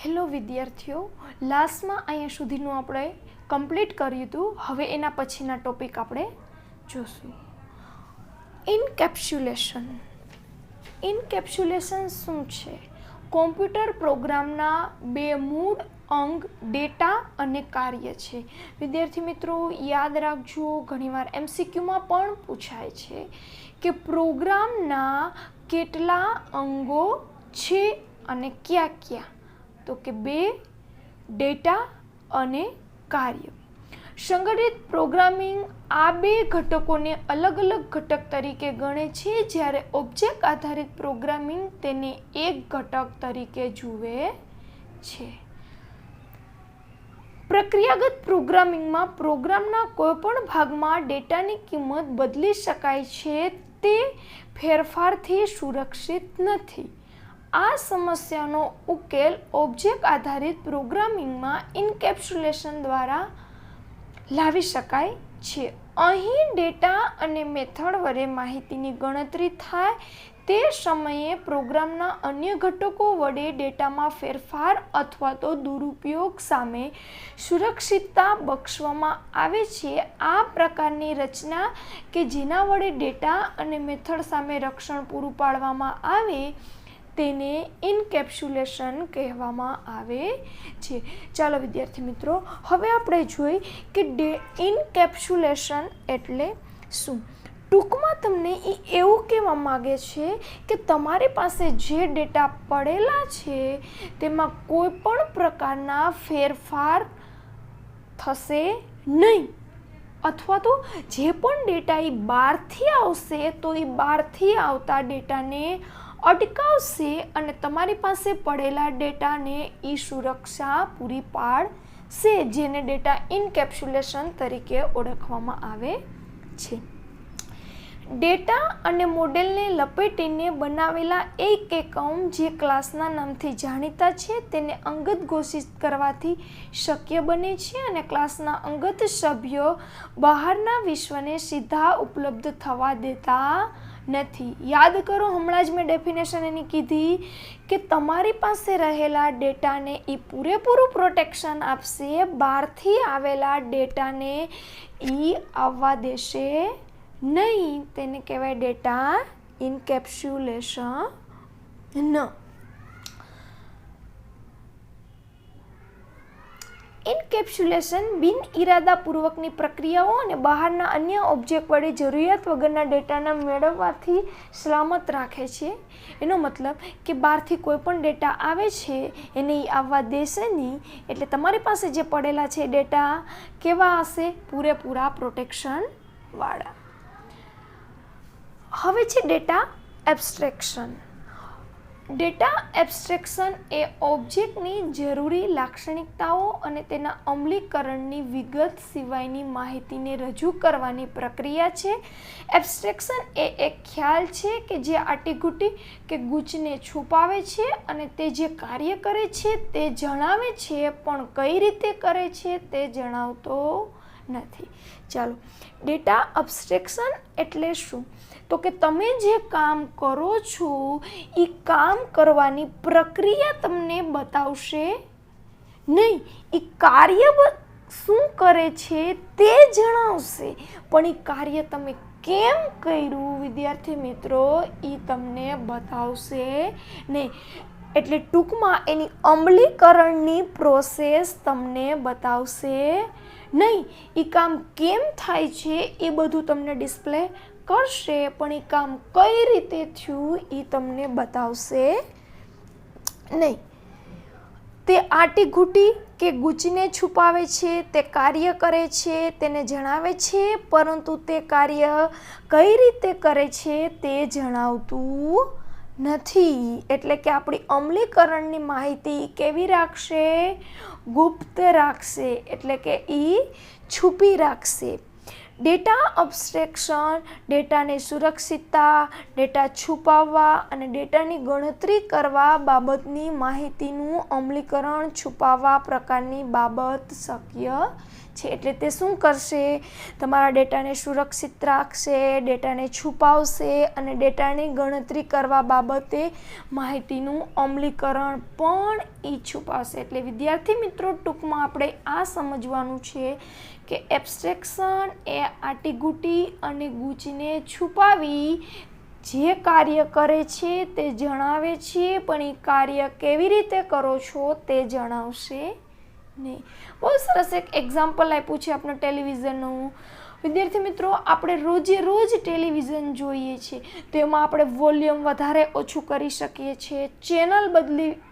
Hello વિદ્યાર્થીઓ, લાસ્ટમાં અહીંયા સુધીનું આપણે કમ્પ્લીટ કર્યું હતું. હવે એના પછીના ટોપિક આપણે જોશું. ઇનકેપ્સ્યુલેશન. ઇનકેપ્સ્યુલેશન શું છે? કોમ્પ્યુટર પ્રોગ્રામના બે મૂળ અંગ ડેટા અને કાર્ય છે. વિદ્યાર્થી મિત્રો યાદ રાખજો, ઘણીવાર MCQમાં પણ પૂછાય છે કે પ્રોગ્રામના કેટલા અંગો છે અને ક્યાં ક્યાં? તો કે બે, ડેટા અને કાર્ય. સંગઠિત પ્રોગ્રામિંગ આ બે ઘટકોને અલગ અલગ ઘટક તરીકે ગણે છે, જ્યારે ઓબ્જેક્ટ આધારિત પ્રોગ્રામિંગ તેને એક ઘટક તરીકે જુએ છે. પ્રક્રિયાગત પ્રોગ્રામિંગમાં પ્રોગ્રામના કોઈપણ ભાગમાં ડેટાની કિંમત બદલી શકાય છે. તે ફેરફારથી સુરક્ષિત નથી. આ સમસ્યાનો ઉકેલ ઓબ્જેક્ટ આધારિત પ્રોગ્રામિંગમાં ઇનકેપ્સ્યુલેશન દ્વારા લાવી શકાય છે. અહીં ડેટા અને મેથડ વડે માહિતીની ગણતરી થાય તે સમયે પ્રોગ્રામના અન્ય ઘટકો વડે ડેટામાં ફેરફાર અથવા તો દુરુપયોગ સામે સુરક્ષિતતા બક્ષવામાં આવે છે. આ પ્રકારની રચના કે જેના વડે ડેટા અને મેથડ સામે રક્ષણ પૂરું પાડવામાં આવે તેને ઇનકેપ્સ્યુલેશન કહેવામાં આવે છે. ચાલો વિદ્યાર્થી મિત્રો, હવે આપણે જોઈએ કે ઇનકેપ્સ્યુલેશન એટલે શું. ટૂંકમાં તમને એવું કહેવા માગે છે કે તમારી પાસે જે ડેટા પડેલા છે તેમાં કોઈ પણ પ્રકારના ફેરફાર થશે નહીં, અથવા તો જે પણ ડેટા એ બહારથી આવશે તો એ બહારથી આવતા ડેટાને અટકાવશે અને તમારી પાસે પડેલા ડેટાને એ સુરક્ષા પૂરી પાડશે, જેને ડેટા ઇનકેપ્સ્યુલેશન તરીકે ઓળખવામાં આવે છે. ડેટા અને મોડેલને લપેટીને બનાવેલા એક એકમ જે ક્લાસના નામથી જાણીતા છે તેને અંગત ઘોષિત કરવાથી શક્ય બને છે અને ક્લાસના અંગત સભ્યો બહારના વિશ્વને સીધા ઉપલબ્ધ થવા દેતા નથી. યાદ કરો, હમણાં જ મેં ડેફિનેશન એની કીધી કે તમારી પાસે રહેલા ડેટાને એ પૂરેપૂરું પ્રોટેક્શન આપશે, બહારથી આવેલા ડેટાને એ આવવા દેશે નહીં. તેને કહેવાય ડેટા ઇનકેપ્સ્યુલેશન. ઇનકેપ્સ્યુલેશન બિન ઇરાદાપૂર્વકની પ્રક્રિયાઓ અને બહારના અન્ય ઓબ્જેક્ટ વડે જરૂરિયાત વગરના ડેટાના મેળવવાથી સલામત રાખે છે. એનો મતલબ કે બહારથી કોઈ પણ ડેટા આવે છે એને આવવા દેશે નહીં, એટલે તમારી પાસે જે પડેલા છે ડેટા કેવા હશે? પૂરેપૂરા પ્રોટેક્શન વાળા. હવે છે ડેટા એબ્સ્ટ્રેક્શન. ડેટા એબ્સ્ટ્રેક્શન એ ઓબ્જેક્ટની જરૂરી લાક્ષણિકતાઓ અને તેના અમલીકરણની વિગત સિવાયની માહિતીને રજૂ કરવાની પ્રક્રિયા છે. એબ્સ્ટ્રેક્શન એ એક ખ્યાલ છે કે જે આટીઘૂટી કે ગૂંચને છુપાવે છે અને તે જે કાર્ય કરે છે તે જણાવે છે, પણ કઈ રીતે કરે છે તે જણાવતો નથી. ચાલો, ડેટા એબ્સ્ટ્રેક્શન એટલે શું? તો કે તમે જે કામ કરો છો એ કામ કરવાની પ્રક્રિયા તમને બતાવશે નહીં, એ કાર્ય શું કરે છે તે જણાવશે, પણ એ કાર્ય તમે કેમ કર્યું વિદ્યાર્થી મિત્રો એ તમને બતાવશે નહીં. એટલે ટૂંકમાં એની અમલીકરણની પ્રોસેસ તમને બતાવશે નહીં. એ કામ કેમ થાય છે એ બધું તમને ડિસ્પ્લે કરશે, પણ એ કામ કઈ રીતે થયું એ તમને બતાવશે નહીં. તે આટીઘૂટી કે ગૂંચને છુપાવે છે, તે કાર્ય કરે છે, તેને જણાવે છે, પરંતુ તે કાર્ય કઈ રીતે કરે છે તે જણાવતું નથી. એટલે કે આપણી અમલીકરણની માહિતી કેવી રાખશે? ગુપ્ત રાખશે, એટલે કે એ છુપી રાખશે. ડેટા અબ્સ્ટ્રેક્શન ડેટાની સુરક્ષિતતા, ડેટા છુપાવવા અને ડેટાની ગણતરી કરવા બાબતની માહિતીનું અમલીકરણ છુપાવવા પ્રકારની બાબત શક્ય છે. એટલે તે શું કરશે? તમારા ડેટાને સુરક્ષિત રાખશે, ડેટાને છુપાવશે અને ડેટાની ગણતરી કરવા બાબતે માહિતીનું અમલીકરણ પણ એ છુપાવશે. એટલે વિદ્યાર્થી મિત્રો, ટૂંકમાં આપણે આ સમજવાનું છે કે એબ્સ્ટ્રેક્શન એ આટીગુટી અને ગૂંચીને છુપાવી જે કાર્ય કરે છે તે જણાવે છે, પણ એ કાર્ય કેવી રીતે કરો છો તે જણાવશે નહીં. બહુ સરસ એક એક્ઝામ્પલ આપ્યું છે આપણે ટેલિવિઝનનું. વિદ્યાર્થી મિત્રો, આપણે રોજે રોજ ટેલિવિઝન જોઈએ છીએ, તો એમાં આપણે વોલ્યુમ વધારે ઓછું કરી શકીએ છીએ, ચેનલ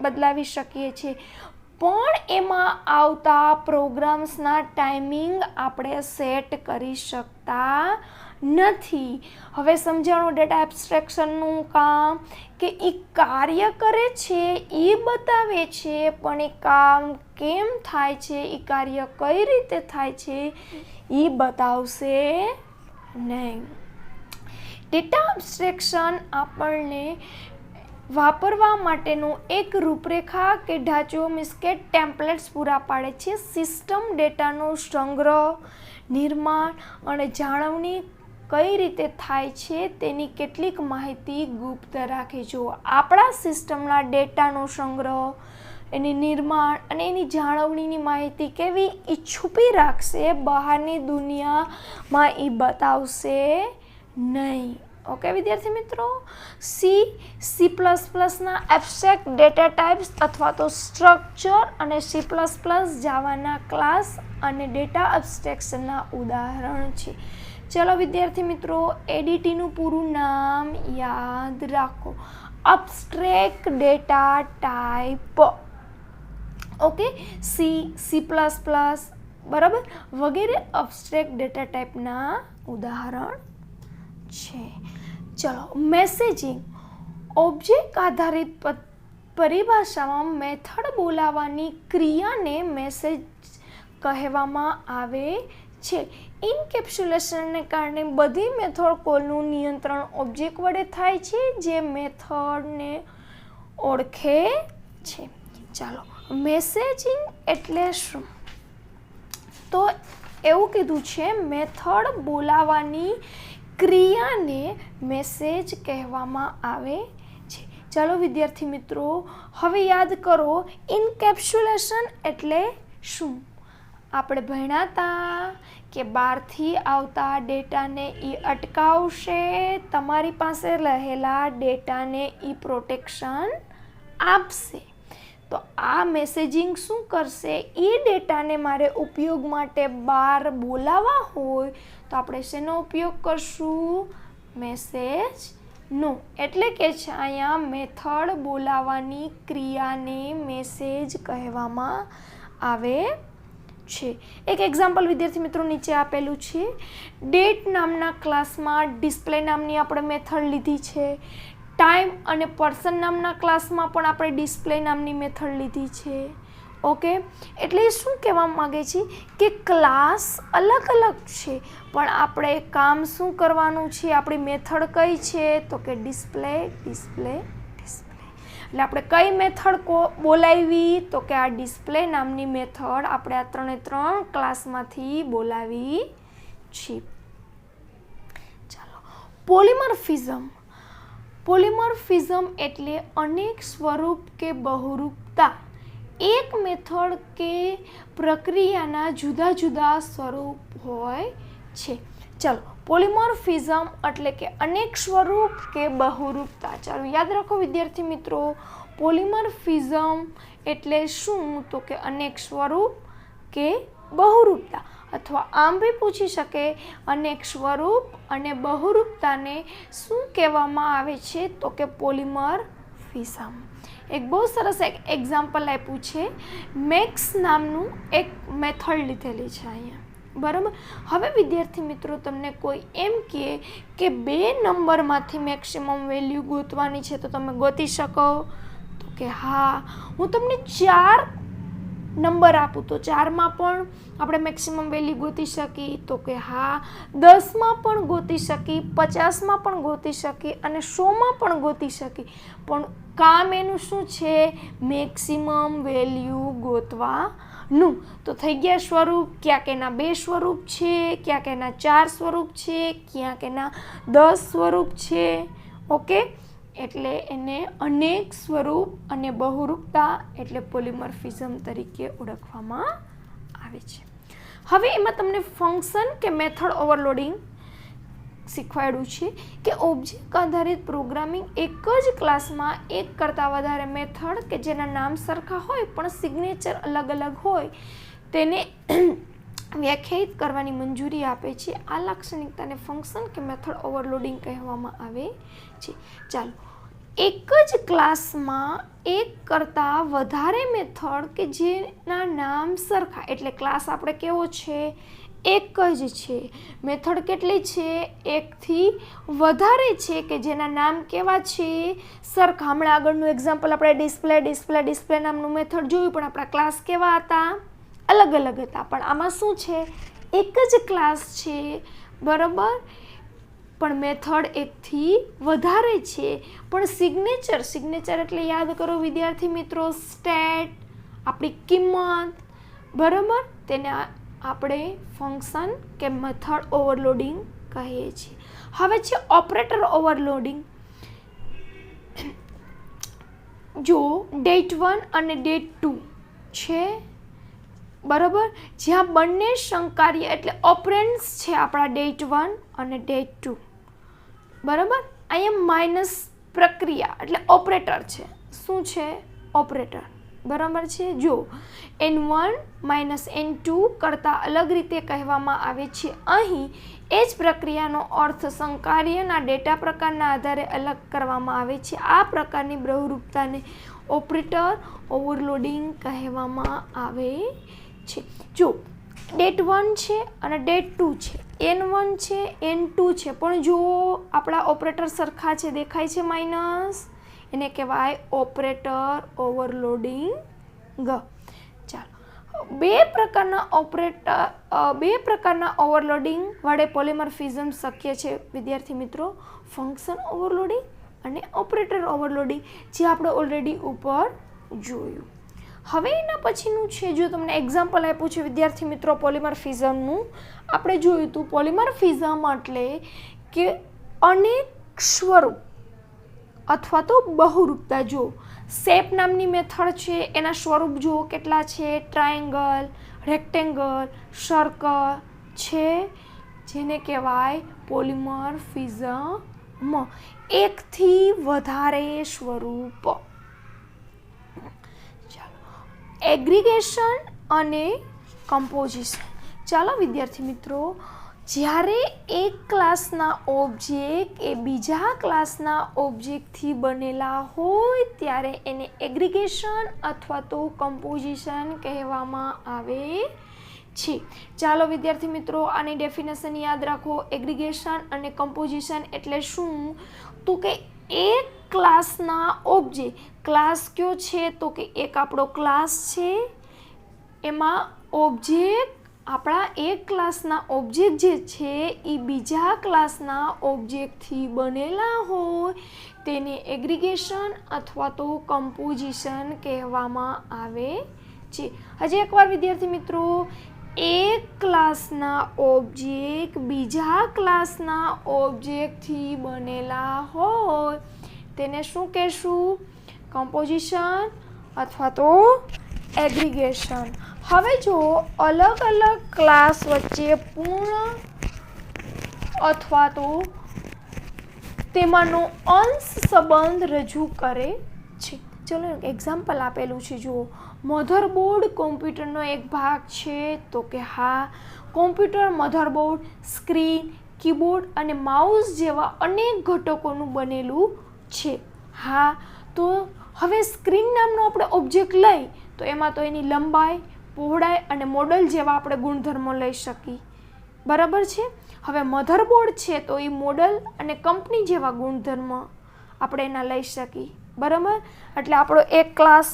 બદલાવી શકીએ છીએ, પણ એમાં આવતા પ્રોગ્રામ્સના ટાઈમિંગ આપણે સેટ કરી શકતા નથી. હવે સમજાણું ડેટા એબ્સ્ટ્રેક્શનનું કામ કે એ કાર્ય કરે છે એ બતાવે છે, પણ એ કામ કેમ થાય છે, એ કાર્ય કઈ રીતે થાય છે એ બતાવશે નહીં. ડેટા એબ્સ્ટ્રેક્શન આપણને વાપરવા માટેનું એક રૂપરેખા કે ઢાંચો મીન્સ કે ટેમ્પલેટ્સ પૂરા પાડે છે. સિસ્ટમ ડેટાનો સંગ્રહ, નિર્માણ અને જાળવણી કઈ રીતે થાય છે તેની કેટલીક માહિતી ગુપ્ત રાખે. જો આપણા સિસ્ટમના ડેટાનો સંગ્રહ, એની નિર્માણ અને એની જાળવણીની માહિતી કેવી એ છુપી રાખશે, બહારની દુનિયામાં એ બતાવશે નહીં. ઓકે વિદ્યાર્થી મિત્રો, સી પ્લસ પ્લસના એબ્સ્ટ્રેક્ટ ડેટા ટાઈપ્સ અથવા તો સ્ટ્રક્ચર અને C++ જાવાના ક્લાસ અને ડેટા એબ્સ્ટ્રેક્શનના ઉદાહરણ છે. ચલો વિદ્યાર્થી મિત્રો, એડીટીનું પૂરું નામ યાદ રાખો. Abstract data type. Okay, C plus plus બરાબર વગેરે એબ્સ્ટ્રેક્ટ ડેટા ટાઈપના ઉદાહરણ છે. ચલો, મેસેજિંગ. ઓબ્જેક્ટ આધારિત પરિભાષામાં મેથડ બોલાવવાની ક્રિયાને મેસેજ કહેવામાં આવે છે. ઇન્કેપ્સ્યુલેશનને કારણે બધી મેથડ કોલનું નિયંત્રણ ઓબ્જેક્ટ વડે થાય છે જે મેથડને ઓળખે છે. ચાલો, મેસેજિંગ એટલે શું? તો એવું કીધું છે મેથડ બોલાવવાની ક્રિયાને મેસેજ કહેવામાં આવે છે. ચાલો વિદ્યાર્થી મિત્રો, હવે યાદ કરો ઇન્કેપ્સ્યુલેશન એટલે શું? આપણે ભણ્યા હતા કે બહારથી આવતા ડેટાને એ અટકાવશે, તમારી પાસે રહેલા ડેટાને એ પ્રોટેક્શન આપશે. તો આ મેસેજિંગ શું કરશે? એ ડેટાને મારે ઉપયોગ માટે બહાર બોલાવવા હોય તો આપણે શેનો ઉપયોગ કરશું? મેસેજનો. એટલે કે છે અહીંયા મેથડ બોલાવવાની ક્રિયાને મેસેજ કહેવામાં આવે છે. એક એક્ઝામ્પલ વિદ્યાર્થી મિત્રો નીચે આપેલું છે. ડેટ નામના ક્લાસમાં ડિસ્પ્લે નામની આપણે મેથડ લીધી છે. ટાઈમ અને પર્સન નામના ક્લાસમાં પણ આપણે ડિસ્પ્લે નામની મેથડ લીધી છે. ઓકે, એટલે શું કહેવા માગે છે કે ક્લાસ અલગ અલગ છે, પણ આપણે કામ શું કરવાનું છે? આપણી મેથડ કઈ છે? તો કે ડિસ્પ્લે ડિસ્પ્લે ડિસ્પ્લે. એટલે આપણે કઈ મેથડ બોલાવી? તો કે આ ડિસ્પ્લે નામની મેથડ આપણે આ 3 ક્લાસમાંથી બોલાવી છે. ચાલો, પોલિમોર્ફિઝમ. પોલિમોર્ફિઝમ એટલે અનેક સ્વરૂપ કે બહુરૂપતા. એક મેથડ કે પ્રક્રિયાના જુદા જુદા સ્વરૂપ હોય છે. ચાલો, પોલિમોર્ફિઝમ એટલે કે અનેક સ્વરૂપ કે બહુરૂપતા. ચાલો યાદ રાખો વિદ્યાર્થી મિત્રો, પોલિમોર્ફિઝમ એટલે શું? તો કે અનેક સ્વરૂપ કે બહુરૂપતા, અથવા આમ બી પૂછી શકે અનેક સ્વરૂપ અને બહુરૂપતાને શું કહેવામાં આવે છે? તો કે પોલિમોર્ફિઝમ. એક બહુ સરસ એક એક્ઝામ્પલ આપ્યું છે. મેક્સ નામનું એક મેથડ લીધેલી છે અહીંયા, બરાબર. હવે વિદ્યાર્થી મિત્રો, તમને કોઈ એમ કહે કે 2 નંબરમાંથી મેક્સિમમ વેલ્યુ ગોતવાની છે, તો તમે ગોતી શકો? તો કે હા, હું તમને 4 નંબર આપું તો 4માં પણ આપણે મેક્સિમમ વેલ્યુ ગોતી શકીએ તો કે હા, 10માં પણ ગોતી શકીએ, 50માં પણ ગોતી શકીએ અને 100માં પણ ગોતી શકીએ. પણ કામ એનું શું છે? મેક્સિમમ વેલ્યુ ગોતવાનું. તો થઈ ગયા સ્વરૂપ. ક્યાંક એના 2 સ્વરૂપ છે, ક્યાંક એના 4 સ્વરૂપ છે, ક્યાંક એના 10 સ્વરૂપ છે. ઓકે, એટલે એને અનેક સ્વરૂપ અને બહુરૂપતા એટલે પોલિમોર્ફિઝમ તરીકે ઓળખવામાં આવે છે. હવે એમાં તમને ફંક્શન કે મેથડ ઓવરલોડિંગ શીખવાડ્યું છે કે ઓબ્જેક્ટ આધારિત પ્રોગ્રામિંગ એક જ ક્લાસમાં એક કરતાં વધારે મેથડ કે જેના નામ સરખા હોય પણ સિગ્નેચર અલગ અલગ હોય તેને વ્યાખ્યાયિત કરવાની મંજૂરી આપે છે. આ લાક્ષણિકતાને ફંક્શન કે મેથડ ઓવરલોડિંગ કહેવામાં આવે છે. ચાલો, એક જ ક્લાસમાં એક કરતાં વધારે મેથડ કે જેના નામ સરખા, એટલે ક્લાસ આપણે કેવો છે? એક જ છે. મેથડ કેટલી છે? એકથી વધારે છે કે જેના નામ કેવા છે? સરખા. હમણાં આગળનું એક્ઝામ્પલ આપણે ડિસ્પ્લે નામનું મેથડ જોયું, પણ આપણા ક્લાસ કેવા હતા? અલગ અલગ હતા. પણ આમાં શું છે? એક જ ક્લાસ છે, બરાબર, પણ મેથડ એકથી વધારે છે. પણ સિગ્નેચર એટલે યાદ કરો વિદ્યાર્થી મિત્રો, સ્ટેટ, આપણી કિંમત, બરાબર, તેને આપણે ફંક્શન કે મેથડ ઓવરલોડિંગ કહીએ છીએ. હવે છે ઓપરેટર ઓવરલોડિંગ. જો date1 અને date2 છે, બરાબર, જ્યાં બંને સંકાર્ય એટલે ઓપરેન્ડ્સ છે આપણા date1 અને date2, બરાબર. અહીંયા માઇનસ પ્રક્રિયા એટલે ઓપરેટર છે. શું છે? ઓપરેટર, બરાબર છે. જો n1 - n2 કરતાં અલગ રીતે કહેવામાં આવે છે. અહીં એ જ પ્રક્રિયાનો અર્થ સંકાર્યના ડેટા પ્રકારના આધારે અલગ કરવામાં આવે છે. આ પ્રકારની બહુરૂપતાને ઓપરેટર ઓવરલોડિંગ કહેવામાં આવે છે. જો date1 છે અને date2 છે, n1 છે, n2 છે, પણ જો આપણા ઓપરેટર સરખા છે, દેખાય છે માઇનસ, એને કહેવાય ઓપરેટર ઓવરલોડિંગ. ચાલો, બે પ્રકારના ઓવરલોડિંગ વડે પોલિમોર્ફિઝમ શક્ય છે વિદ્યાર્થી મિત્રો. ફંક્શન ઓવરલોડિંગ અને ઓપરેટર ઓવરલોડિંગ, જે આપણે ઓલરેડી ઉપર જોયું. હવે એના પછીનું છે, જો તમને એક્ઝામ્પલ આપ્યું છે વિદ્યાર્થી મિત્રો પોલિમોર્ફિઝમનું, આપણે જોયું હતું પોલિમોર્ફિઝમ એટલે કે અનેક સ્વરૂપ અથવા તો બહુરૂપતા. જો શેપ નામની મેથડ છે, એના સ્વરૂપ જુઓ કેટલા છે? ટ્રાયેંગલ, રેક્ટેંગલ, સર્કલ છે, જેને કહેવાય પોલિમોર્ફિઝમ. એકથી વધારે સ્વરૂપ. એગ્રીગેશન અને કમ્પોઝિશન. ચાલો વિદ્યાર્થી મિત્રો, જ્યારે એક ક્લાસના ઓબ્જેક્ટ એ બીજા ક્લાસના ઓબ્જેક્ટથી બનેલા હોય ત્યારે એને એગ્રીગેશન અથવા તો કમ્પોઝિશન કહેવામાં આવે છે. ચાલો વિદ્યાર્થી મિત્રો, આની ડેફિનેશન યાદ રાખો. એગ્રીગેશન અને કમ્પોઝિશન એટલે શું? તો કે એક ક્લાસના ઓબ્જેક્ટ, ક્લાસ કયો છે? તો કે એક આપણો ક્લાસ છે, એમાં ઓબ્જેક્ટ, આપણા એક ક્લાસના ઓબ્જેક્ટ જે છે એ બીજા ક્લાસના ઓબ્જેક્ટથી બનેલા હોય તેને એગ્રીગેશન અથવા તો કમ્પોઝિશન કહેવામાં આવે છે. હજી એકવાર વિદ્યાર્થી મિત્રો, એક ક્લાસના ઓબ્જેક્ટ બીજા ક્લાસના ઓબ્જેક્ટથી બનેલા હોય તેને શું કહેશું? કમ્પોઝિશન અથવા તો એગ્રીગેશન. હવે જો અલગ અલગ ક્લાસ વચ્ચે પૂર્ણ અથવા તો તેમાંનો અંશ સંબંધ રજૂ કરે છે. ચલો એક્ઝામ્પલ આપેલું છે. જુઓ, મધરબોર્ડ કોમ્પ્યુટરનો એક ભાગ છે, તો કે હા, કોમ્પ્યુટર મધરબોર્ડ, સ્ક્રીન, કીબોર્ડ અને માઉસ જેવા અનેક ઘટકોનું બનેલું છે. હા, તો હવે સ્ક્રીન નામનો આપણે ઓબ્જેક્ટ લઈ તો એમાં તો એની લંબાઈ, પહોળાઈ અને મોડલ જેવા આપણે ગુણધર્મો લઈ શકીએ, બરાબર છે. હવે મધરબોર્ડ છે તો એ મોડલ અને કંપની જેવા ગુણધર્મ આપણે એના લઈ શકીએ, બરાબર. એટલે આપણો એક ક્લાસ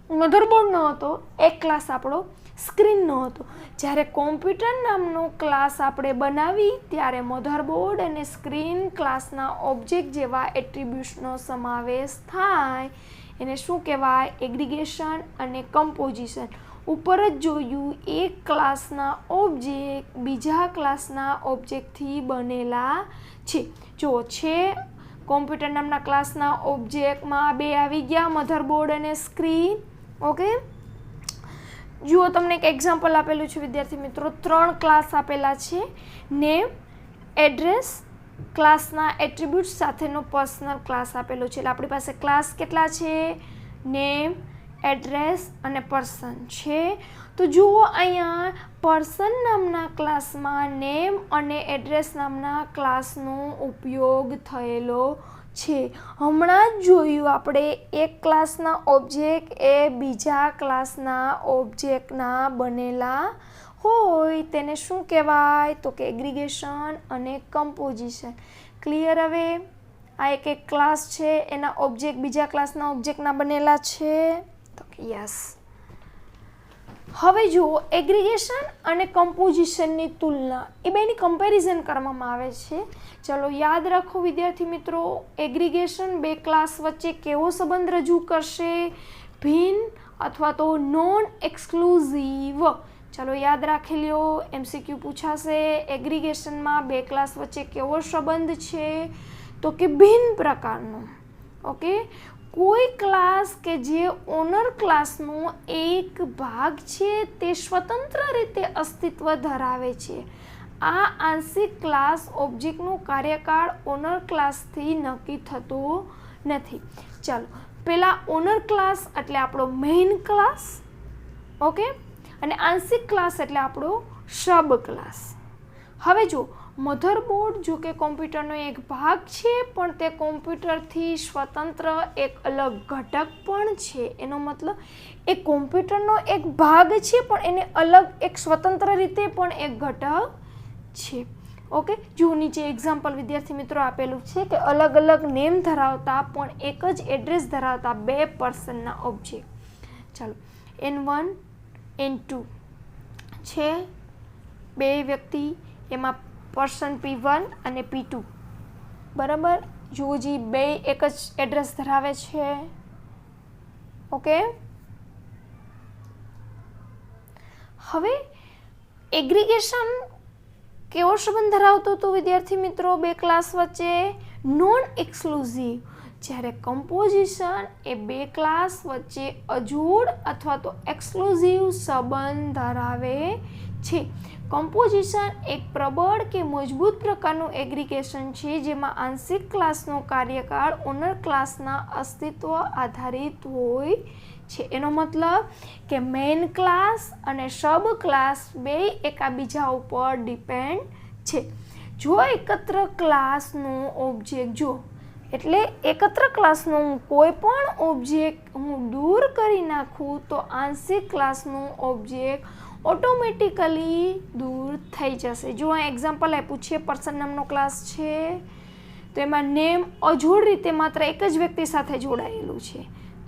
મધરબોર્ડ ન હતો, એક ક્લાસ આપણો સ્ક્રીન નો હતો. જ્યારે કોમ્પ્યુટર નામનો ક્લાસ આપણે બનાવી ત્યારે મધરબોર્ડ અને સ્ક્રીન ક્લાસના ઓબ્જેક્ટ જેવા એટ્રીબ્યુટ્સનો સમાવેશ થાય. એને શું કહેવાય? એગ્રીગેશન અને કમ્પોઝિશન. ઉપર જ જોયું, એક ક્લાસના ઓબ્જેક્ટ બીજા ક્લાસના ઓબ્જેક્ટથી બનેલા છે. જો છે કોમ્પ્યુટર નામના ક્લાસના ઓબ્જેક્ટમાં બે આવી ગયા, મધરબોર્ડ અને સ્ક્રીન. ઓકે, જુઓ તમને એક એક્ઝામ્પલ આપેલું છે વિદ્યાર્થી મિત્રો. 3 ક્લાસ આપેલા છે. નેમ, એડ્રેસ, ક્લાસના એટ્રીબ્યુટ્સ સાથેનો પર્સનલ ક્લાસ આપેલો છે. એટલે આપણી પાસે ક્લાસ કેટલા છે? નેમ, એડ્રેસ અને પર્સન છે. તો જુઓ અહીંયા પર્સન નામના ક્લાસમાં નેમ અને એડ્રેસ નામના ક્લાસનો ઉપયોગ થયેલો છે. હમણાં જ જોયું આપણે, એક ક્લાસના ઓબ્જેક્ટ એ બીજા ક્લાસના ઓબ્જેક્ટના બનેલા હોય તેને શું કહેવાય? તો કે એગ્રીગેશન અને કમ્પોઝિશન. ક્લિયર? હવે આ એક ક્લાસ છે, એના ઓબ્જેક્ટ બીજા ક્લાસના ઓબ્જેક્ટના બનેલા છે. તો કે યસ. હવે જુઓ, એગ્રીગેશન અને કમ્પોઝિશનની તુલના, એ બેની કમ્પેરિઝન કરવામાં આવે છે. ચલો યાદ રાખો વિદ્યાર્થી મિત્રો, એગ્રીગેશન બે ક્લાસ વચ્ચે કેવો સંબંધ રજૂ કરશે? ભિન્ન અથવા તો નોન એક્સક્લુઝિવ. ચલો યાદ રાખી લ્યો, MCQ પૂછાશે. એગ્રીગેશનમાં બે ક્લાસ વચ્ચે કેવો સંબંધ છે? તો કે ભિન્ન પ્રકારનો. ઓકે, કોઈ ક્લાસ કે જે ઓનર ક્લાસનો એક ભાગ છે તે સ્વતંત્ર રીતે અસ્તિત્વ ધરાવે છે. આ આંશિક ક્લાસ ઓબ્જેક્ટનું કાર્યકાળ ઓનર ક્લાસથી નક્કી થતો નથી. ચાલો, પેલા ઓનર ક્લાસ એટલે આપણો મેઇન ક્લાસ. ઓકે, અને આંશિક ક્લાસ એટલે આપણો સબ ક્લાસ. હવે જો મધરબોર્ડ જો કે કોમ્પ્યુટરનો એક ભાગ છે, પણ તે કોમ્પ્યુટરથી સ્વતંત્ર એક અલગ ઘટક પણ છે. એનો મતલબ એ કોમ્પ્યુટરનો એક ભાગ છે, પણ એને અલગ એક સ્વતંત્ર રીતે પણ એક ઘટક છે. ઓકે, જો નીચે એક્ઝામ્પલ વિદ્યાર્થી મિત્રો આપેલું છે કે અલગ અલગ નેમ ધરાવતા પણ એક જ એડ્રેસ ધરાવતા બે પર્સનના ઓબ્જેક્ટ. ચાલો, N1 N2 છે, બે વ્યક્તિ, એમાં પર્સન P1 અને P2. બરાબર, જોજી બે એક જ એડ્રેસ ધરાવે છે. ઓકે, હવે એગ્રીગેશન કેવો સંબંધ ધરાવતો હતો વિદ્યાર્થી મિત્રો બે ક્લાસ વચ્ચે? Non exclusive. જ્યારે કમ્પોઝિશન એ બે ક્લાસ વચ્ચે અજોડ અથવા તો એક્સક્લુઝિવ સંબંધ ધરાવે છે. કમ્પોઝિશન એક પ્રબળ કે મજબૂત પ્રકારનું એગ્રીગેશન છે, જેમાં આંશિક ક્લાસનો કાર્યકાળ ઓનર ક્લાસના અસ્તિત્વ આધારિત હોય છે. એનો મતલબ કે મેઇન ક્લાસ અને સબ ક્લાસ બે એકાબીજા ઉપર ડિપેન્ડ છે. જો એકત્ર ક્લાસનો ઓબ્જેક્ટ, જો એટલે એકત્ર ક્લાસનો કોઈ પણ ઓબ્જેક્ટ હું દૂર કરી નાખું તો આંશિક ક્લાસનો ઓબ્જેક્ટ ઓટોમેટિકલી દૂર થઈ જશે. જો આ એક્ઝામ્પલ આપ્યું છે, પર્સન નામનો ક્લાસ છે, તો એમાં નેમ અજોડ રીતે માત્ર એક જ વ્યક્તિ સાથે જોડાયેલું છે.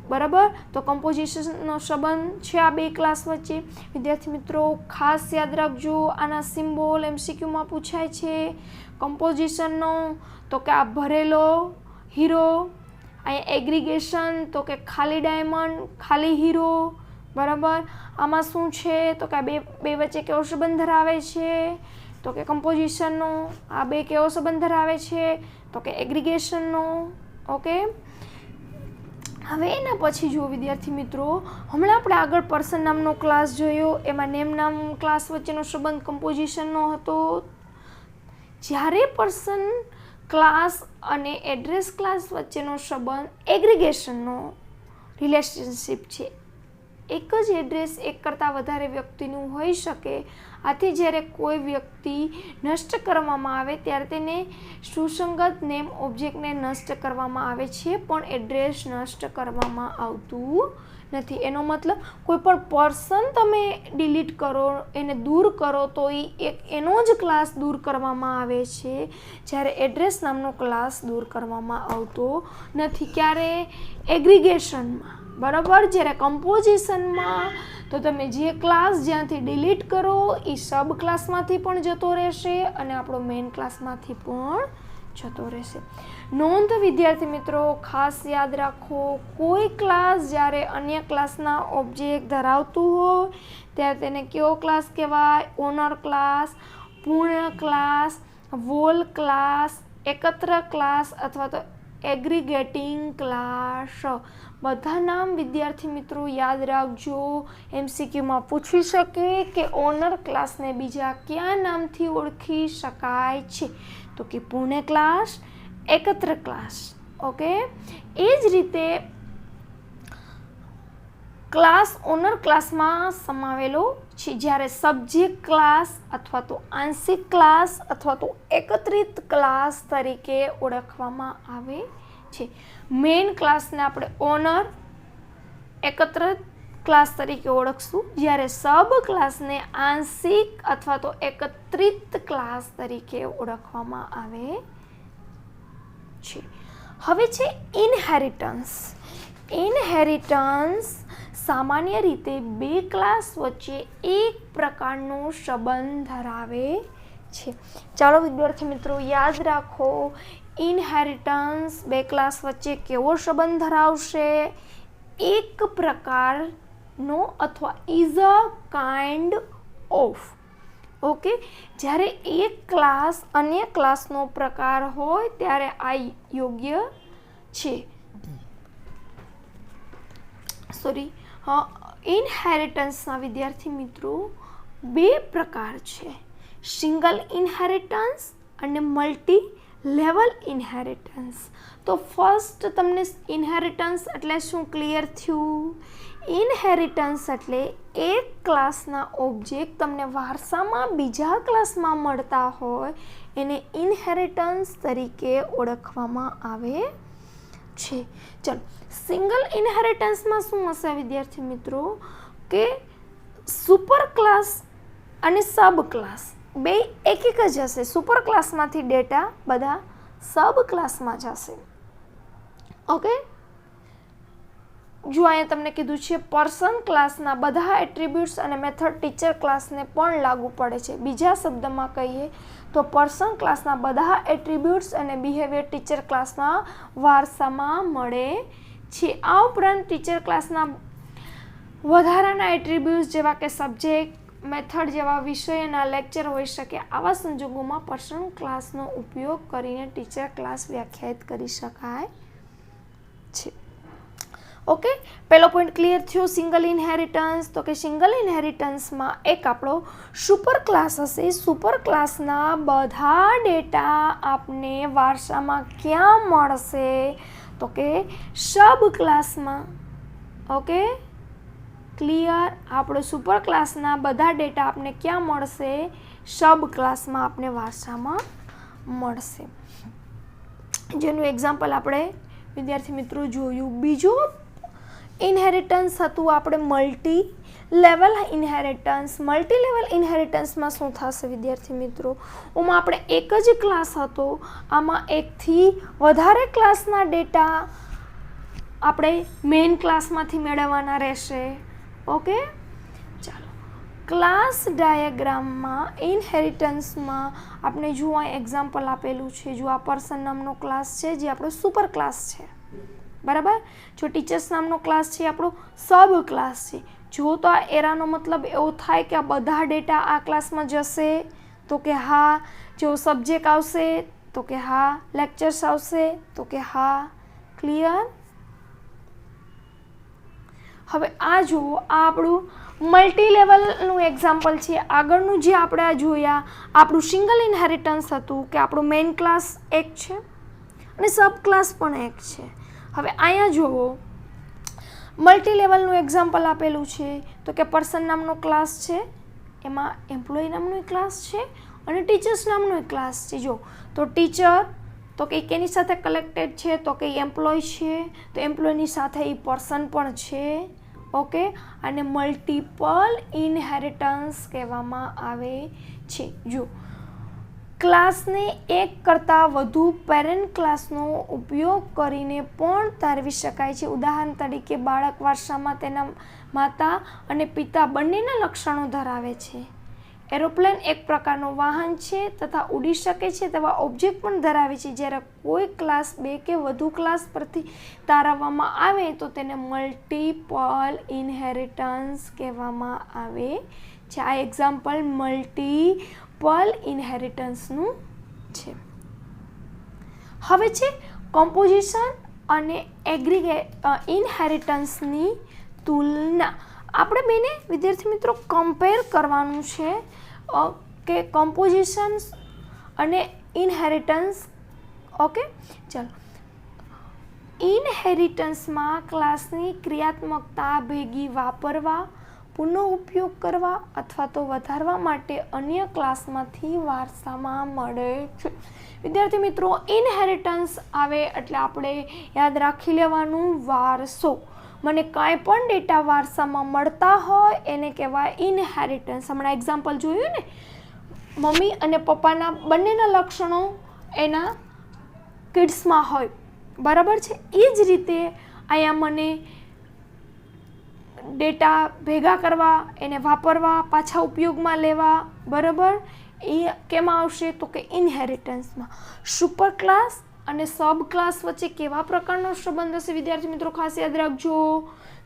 બરાબર, તો કમ્પોઝિશનનો સંબંધ છે આ બે ક્લાસ વચ્ચે. વિદ્યાર્થી મિત્રો ખાસ યાદ રાખજો, આના સિમ્બોલ MCQમાં પૂછાય છે. કમ્પોઝિશનનો તો કે આ ભરેલો હીરો, અહીંયા એગ્રીગેશન તો કે ખાલી ડાયમંડ, ખાલી હીરો. બરાબર, આમાં શું છે તો કે આ બે વચ્ચે કેવો સંબંધ ધરાવે છે? તો કે કમ્પોઝિશનનો. આ બે કેવો સંબંધ ધરાવે છે? તો કે એગ્રીગેશનનો. ઓકે, હવે એના પછી જુઓ વિદ્યાર્થી મિત્રો, હમણાં આપણે આગળ પર્સન નામનો ક્લાસ જોયો, એમાં નેમ નામ ક્લાસ વચ્ચેનો સંબંધ કમ્પોઝિશનનો હતો. જ્યારે પર્સન ક્લાસ અને એડ્રેસ ક્લાસ વચ્ચેનો સંબંધ એગ્રીગેશનનો રિલેશનશિપ છે. એક જ એડ્રેસ એક કરતાં વધારે વ્યક્તિનું હોઈ શકે. આથી જ્યારે કોઈ વ્યક્તિ નષ્ટ કરવામાં આવે ત્યારે તેને સુસંગત નેમ ઓબ્જેક્ટને નષ્ટ કરવામાં આવે છે, પણ એડ્રેસ નષ્ટ કરવામાં આવતું નથી. એનો મતલબ કોઈ પણ પર્સન તમે ડિલીટ કરો, એને દૂર કરો તો એનો જ ક્લાસ દૂર કરવામાં આવે છે, જ્યારે એડ્રેસ નામનો ક્લાસ દૂર કરવામાં આવતો નથી. ક્યારે? એગ્રીગેશનમાં. બરાબર. જ્યારે કમ્પોઝિશનમાં તો તમે જે ક્લાસ જ્યાંથી ડિલીટ કરો એ સબ ક્લાસમાંથી પણ જતો રહેશે અને આપણો મેઇન ક્લાસમાંથી પણ જતો રહેશે. નોંધ વિદ્યાર્થી મિત્રો, ખાસ યાદ રાખો, કોઈ ક્લાસ જ્યારે અન્ય ક્લાસના ઓબ્જેક્ટ ધરાવતું હોય ત્યારે તેને કયો ક્લાસ કહેવાય? ઓનર ક્લાસ, પૂર્ણ ક્લાસ, વોલ ક્લાસ, એકત્ર ક્લાસ અથવા તો એગ્રીગેટિંગ ક્લાસ. બધા નામ વિદ્યાર્થી મિત્રો યાદ રાખજો. MCQમાં પૂછી શકે કે ઓનર ક્લાસને બીજા કયા નામથી ઓળખી શકાય છે? તો કે પૂર્ણ ક્લાસ, એકત્ર ક્લાસ. ઓકે, એ જ રીતે ક્લાસ ઓનર ક્લાસમાં સમાવેલો છે. જ્યારે સબ્જેક્ટ ક્લાસ અથવા તો આંશિક ક્લાસ અથવા તો એકત્રિત ક્લાસ તરીકે ઓળખવામાં આવે છે. મેઇન ક્લાસને આપણે ઓનર, એકત્રિત ક્લાસ તરીકે ઓળખશું, જ્યારે સબ ક્લાસને આંશિક અથવા તો એકત્રિત ક્લાસ તરીકે ઓળખવામાં આવે છે. હવે છે ઇનહેરિટન્સ. ઇનહેરિટન્સ સામાન્ય રીતે બે ક્લાસ વચ્ચે એક પ્રકારનો સંબંધ ધરાવે છે. ચાલો વિદ્યાર્થી મિત્રો યાદ રાખો, ઇનહેરિટન્સ બે ક્લાસ વચ્ચે કેવો સંબંધ ધરાવશે? એક પ્રકારનો અથવા is a kind of. Okay, જ્યારે એક ક્લાસ અન્ય ક્લાસનો પ્રકાર હોય ત્યારે આ યોગ્ય છે. ઇનહેરિટન્સના વિદ્યાર્થી મિત્રો બે પ્રકાર છે, સિંગલ ઇનહેરિટન્સ અને મલ્ટી લેવલ ઇનહેરિટન્સ. તો ફર્સ્ટ તમને ઇનહેરિટન્સ એટલે શું ક્લિયર થયું? ઇનહેરિટન્સ એટલે એક ક્લાસના ઓબ્જેક્ટ તમને વારસામાં બીજા ક્લાસમાં મળતા હોય એને ઇનહેરિટન્સ તરીકે ઓળખવામાં આવે છે. ચલો, સિંગલ ઇનહેરિટન્સમાં શું હશે વિદ્યાર્થી મિત્રો? કે સુપર ક્લાસ અને સબ ક્લાસ બે એક જ હશે. સુપર ક્લાસમાંથી ડેટા બધા સબ ક્લાસમાં જશે. ઓકે, જો અહીંયા તમને કીધું છે પર્સન ક્લાસના બધા એટ્રીબ્યુટ્સ અને મેથડ ટીચર ક્લાસને પણ લાગુ પડે છે. બીજા શબ્દમાં કહીએ તો પર્સન ક્લાસના બધા એટ્રીબ્યુટ્સ અને બિહેવિયર ટીચર ક્લાસના વારસામાં મળે છે. આ ઉપરાંત ટીચર ક્લાસના વધારાના એટ્રીબ્યુટ્સ જેવા કે સબ્જેક્ટ, મેથડ જેવા વિષયના લેક્ચર હોઈ શકે. આવા સંજોગોમાં પર્સન ક્લાસનો ઉપયોગ કરીને ટીચર ક્લાસ વ્યાખ્યાયિત કરી શકાય છે. ઓકે, પહેલો પોઈન્ટ ક્લિયર થયો સિંગલ ઇનહેરિટન્સ. તો કે સિંગલ ઇનહેરિટન્સમાં એક આપણો સુપર ક્લાસ હશે. સુપર ક્લાસના બધા ડેટા આપને વારસામાં ક્યાં મળશે? તો કે સબ ક્લાસમાં. Okay, clear? આપણો સુપર ક્લાસના બધા ડેટા આપને ક્યાં મળશે? સબ ક્લાસમાં આપને વારસામાં મળશે. જેનું એક્ઝામ્પલ આપણે વિદ્યાર્થી મિત્રો જોયું. બીજું ઇનહેરિટન્સ હતું આપણે multi level inheritance. Multi level ઇનહેરિટન્સમાં શું થશે વિદ્યાર્થી મિત્રો? ઓમાં આપણે એક જ ક્લાસ હતો, આમાં એકથી વધારે ક્લાસના ડેટા આપણે મેઇન ક્લાસમાંથી મેળવવાના રહેશે. ઓકે, ચાલો, ક્લાસ ડાયાગ્રામમાં ઇનહેરિટન્સમાં આપણે જુઓ એક્ઝામ્પલ આપેલું છે. જો આ પર્સન નામનો ક્લાસ છે જે આપણો સુપર ક્લાસ છે, બરાબર. જો ટીચર્સ નામનો ક્લાસ છે આપણો સબ ક્લાસ છે. જો તો આ એરાનો મતલબ એવો થાય કે આ બધા ડેટા આ ક્લાસમાં જશે? તો કે હા. જો સબ્જેક્ટ આવશે તો કે હા. લેક્ચર્સ આવશે તો કે હા. ક્લિયર? હવે આ જુઓ, આ આપણું મલ્ટી લેવલનું એક્ઝામ્પલ છે. આગળનું જે આપણે આ જોયા આપણું સિંગલ ઇનહેરિટન્સ હતું કે આપણું મેઇન ક્લાસ એક છે અને સબ ક્લાસ પણ એક છે. હવે અહીંયા જુઓ મલ્ટી લેવલનું એક્ઝામ્પલ આપેલું છે. તો કે પર્સન નામનો ક્લાસ છે, એમાં એમ્પ્લોય નામનો ક્લાસ છે અને ટીચર્સ નામનો ક્લાસ છે. જો તો ટીચર તો કે કેની સાથે કલેક્ટેડ છે? તો કે એમ્પ્લોય છે, તો એમ્પ્લોયની સાથે એ પર્સન પણ છે. ઓકે, અને મલ્ટિપલ ઇનહેરિટન્સ કહેવામાં આવે છે. જો ક્લાસને એક કરતાં વધુ પેરેન્ટ ક્લાસનો ઉપયોગ કરીને પણ તારવી શકાય છે. ઉદાહરણ તરીકે બાળક વારસામાં તેના માતા અને પિતા બંનેના લક્ષણો ધરાવે છે. એરોપ્લેન એક પ્રકારનું વાહન છે તથા ઉડી શકે છે તેવા ઓબ્જેક્ટ પણ ધરાવે છે. જ્યારે કોઈ ક્લાસ 2 કે વધુ ક્લાસ પરથી તારવવામાં આવે તો તેને મલ્ટિપલ ઇનહેરિટન્સ કહેવામાં આવે છે. આ એક્ઝામ્પલ મલ્ટિપલ ઇનહેરિટન્સનું છે. હવે છે કમ્પોઝિશન અને ઇનહેરિટન્સની તુલના. આપણે બેને વિદ્યાર્થી મિત્રો કમ્પેર કરવાનું છે કે કમ્પોઝિશન અને ઇનહેરિટન્સ. ઓકે, ચાલો. ઇનહેરિટન્સમાં ક્લાસની ક્રિયાત્મકતા ભેગી વાપરવા, પુનઃ ઉપયોગ કરવા અથવા તો વધારવા માટે અન્ય ક્લાસમાંથી વારસામાં મળે છે. વિદ્યાર્થી મિત્રો, ઇનહેરિટન્સ આવે એટલે આપણે યાદ રાખી લેવાનું વારસો. મને કાંઈ પણ ડેટા વારસામાં મળતા હોય એને કહેવાય ઇનહેરિટન્સ. હમણાં એક્ઝામ્પલ જોયું ને, મમ્મી અને પપ્પાના બંનેના લક્ષણો એના કિડ્સમાં હોય, બરાબર છે. એ જ રીતે અહીંયા મને ડેટા ભેગા કરવા, એને વાપરવા, પાછા ઉપયોગમાં લેવા, બરાબર, એ કેમાં આવશે તો કે ઇનહેરિટન્સમાં. સુપર ક્લાસ અને સબ ક્લાસ વચ્ચે કેવા પ્રકારનો સંબંધ હશે વિદ્યાર્થી મિત્રો? ખાસ યાદ રાખજો.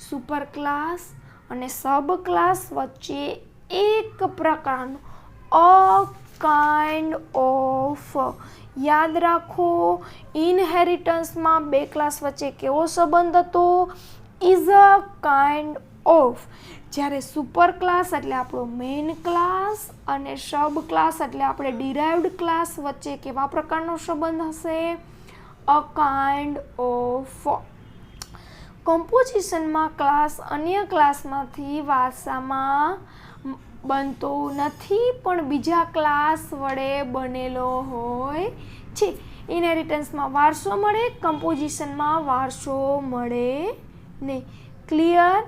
સુપર ક્લાસ અને સબ ક્લાસ વચ્ચે એક પ્રકારનો અ કાઇન્ડ ઓફ, યાદ રાખો, ઇનહેરિટન્સમાં 2 ક્લાસ વચ્ચે કેવો સંબંધ હતો? Is a kind of. જ્યારે સુપર ક્લાસ એટલે આપણો મેઇન ક્લાસ અને સબ ક્લાસ એટલે આપણે ડિરાઇવ્ડ ક્લાસ વચ્ચે કેવા પ્રકારનો સંબંધ હશે? A kind of. કમ્પોઝિશનમાં ક્લાસ અન્ય ક્લાસમાંથી વારસામાં બનતો નથી પણ બીજા ક્લાસ વડે બનેલો હોય છે. ઇનહેરિટન્સમાં વારસો મળે, કમ્પોઝિશનમાં વારસો મળે નહીં. ક્લિયર?